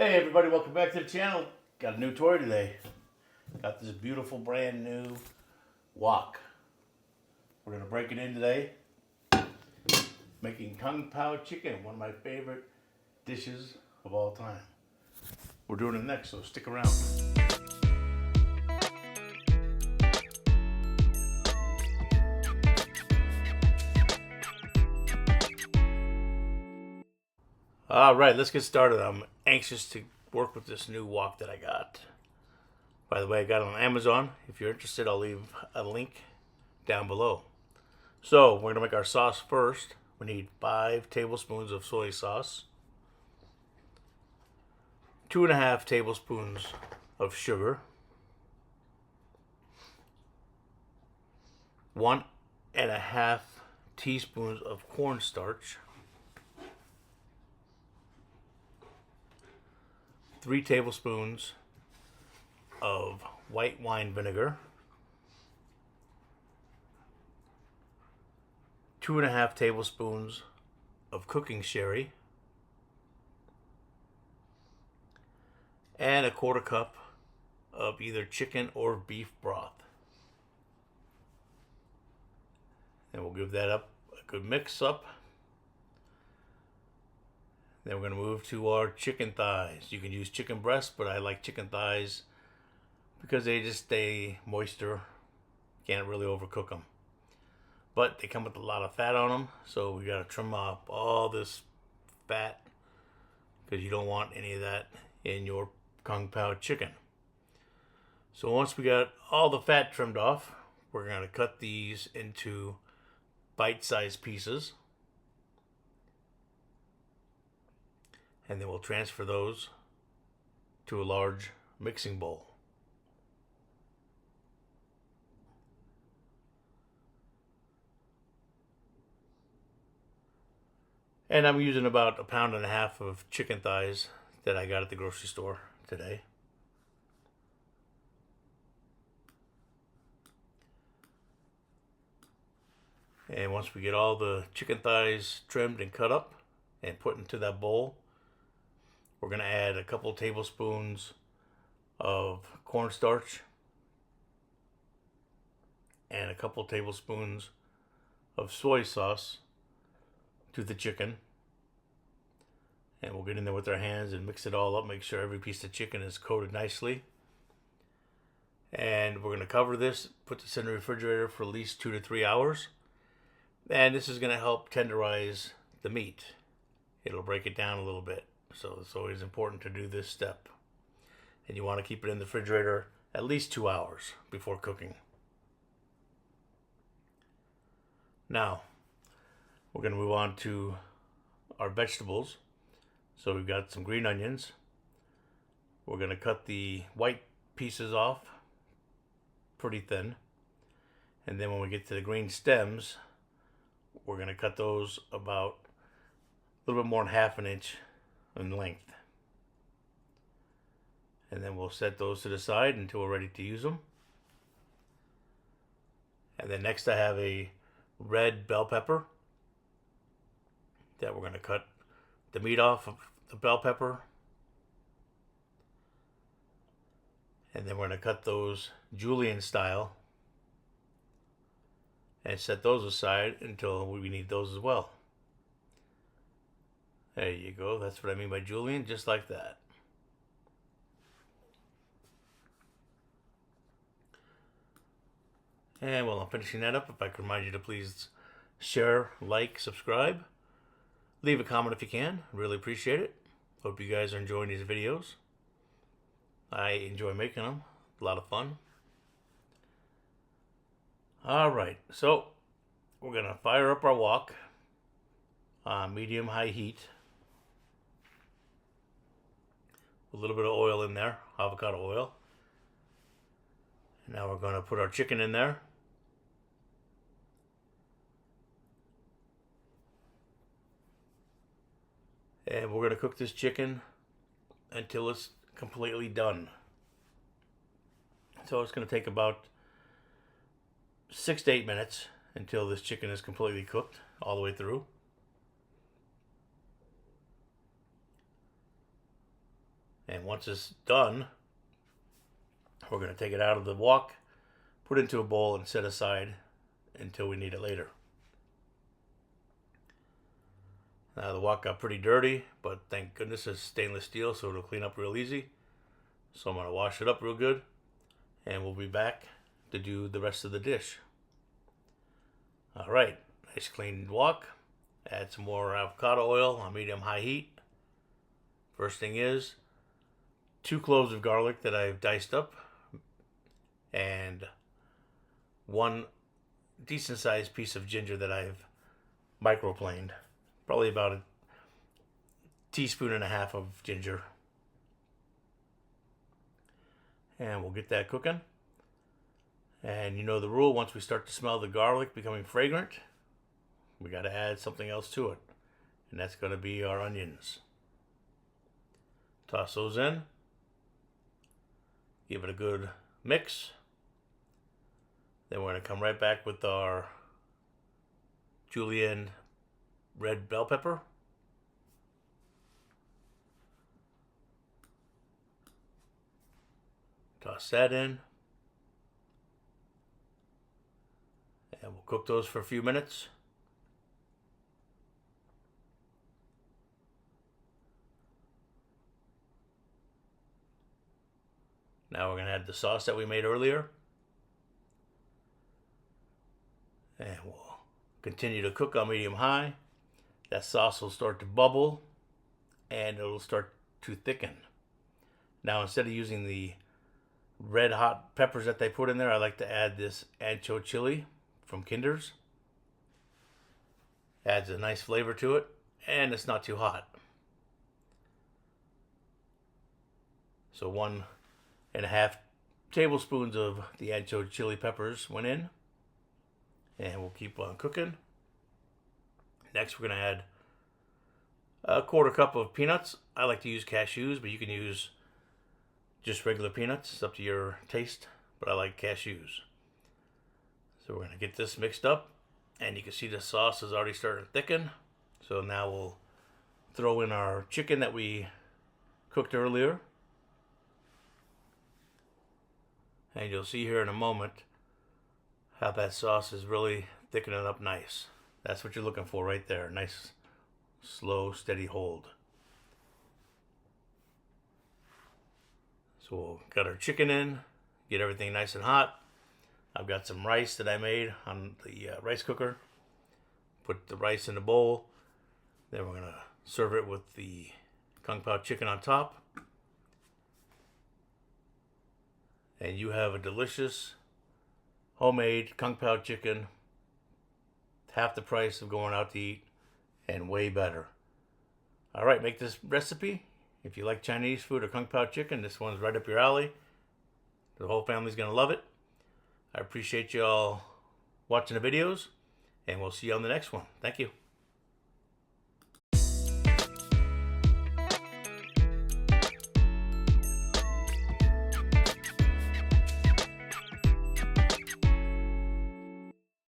Hey everybody, welcome back to the channel. Got a new toy today. Got this beautiful brand new wok. We're gonna break it in today. Making Kung Pao Chicken, one of my favorite dishes of all time. We're doing it next, so stick around. Alright, let's get started. I'm anxious to work with this new wok that I got. By the way, I got it on Amazon. If you're interested, I'll leave a link down below. So, we're going to make our sauce first. We need 5 tablespoons of soy sauce, 2.5 tablespoons of sugar, 1.5 teaspoons of cornstarch, 3 tablespoons of white wine vinegar, 2.5 tablespoons of cooking sherry, and 1/4 cup of either chicken or beef broth. And we'll give that up a good mix up. Then we're going to move to our chicken thighs. You can use chicken breasts, but I like chicken thighs because they just stay moister. Can't really overcook them. But they come with a lot of fat on them, so we got to trim off all this fat because you don't want any of that in your Kung Pao chicken. So once we got all the fat trimmed off, we're going to cut these into bite-sized pieces. And then we'll transfer those to a large mixing bowl. And I'm using about 1.5 pounds of chicken thighs that I got at the grocery store today. And once we get all the chicken thighs trimmed and cut up and put into that bowl, we're going to add a couple tablespoons of cornstarch and a couple tablespoons of soy sauce to the chicken. And we'll get in there with our hands and mix it all up, make sure every piece of chicken is coated nicely. And we're going to cover this, put this in the refrigerator for at least 2 to 3 hours. And this is going to help tenderize the meat. It'll break it down a little bit. So it's always important to do this step. And you want to keep it in the refrigerator at least 2 hours before cooking. Now, we're going to move on to our vegetables. So we've got some green onions. We're going to cut the white pieces off pretty thin. And then when we get to the green stems, we're going to cut those about a little bit more than 1/2 inch in length. And then we'll set those to the side until we're ready to use them. And then next I have a red bell pepper that we're going to cut the meat off of the bell pepper. And then we're going to cut those julienne style and set those aside until we need those as well. There you go. That's what I mean by julienne, just like that. And while I'm finishing that up, if I could remind you to please share, like, subscribe. Leave a comment if you can. Really appreciate it. Hope you guys are enjoying these videos. I enjoy making them. A lot of fun. Alright, so we're going to fire up our wok on medium-high heat. A little bit of oil in there, avocado oil. Now we're going to put our chicken in there. And we're going to cook this chicken until it's completely done. So it's going to take about 6 to 8 minutes until this chicken is completely cooked all the way through. And once it's done, we're going to take it out of the wok, put it into a bowl, and set aside until we need it later. Now the wok got pretty dirty, but thank goodness it's stainless steel, so it'll clean up real easy. So I'm going to wash it up real good, and we'll be back to do the rest of the dish. Alright, nice clean wok. Add some more avocado oil on medium-high heat. First thing is 2 cloves of garlic that I've diced up, and 1 decent sized piece of ginger that I've microplaned. Probably about a teaspoon and a half of ginger. And we'll get that cooking. And you know the rule, once we start to smell the garlic becoming fragrant, we got to add something else to it. And that's going to be our onions. Toss those in. Give it a good mix. Then we're going to come right back with our julienne red bell pepper. Toss that in. And we'll cook those for a few minutes. Now we're going to add the sauce that we made earlier. And we'll continue to cook on medium-high. That sauce will start to bubble and it'll start to thicken. Now instead of using the red hot peppers that they put in there, I like to add this ancho chili from Kinder's. Adds a nice flavor to it, and it's not too hot. So 1.5 tablespoons of the ancho chili peppers went in, and we'll keep on cooking. Next we're going to add a 1/4 cup of peanuts. I like to use cashews, but you can use just regular peanuts. It's up to your taste, but I like cashews. So we're going to get this mixed up, and you can see the sauce is already starting to thicken. So now we'll throw in our chicken that we cooked earlier. And you'll see here in a moment how that sauce is really thickening up nice. That's what you're looking for right there. Nice, slow, steady hold. So we'll got our chicken in, get everything nice and hot. I've got some rice that I made on the rice cooker. Put the rice in the bowl. Then we're going to serve it with the Kung Pao chicken on top. And you have a delicious homemade Kung Pao chicken. Half the price of going out to eat and way better. Alright, make this recipe. If you like Chinese food or Kung Pao chicken, this one's right up your alley. The whole family's going to love it. I appreciate you all watching the videos, and we'll see you on the next one. Thank you.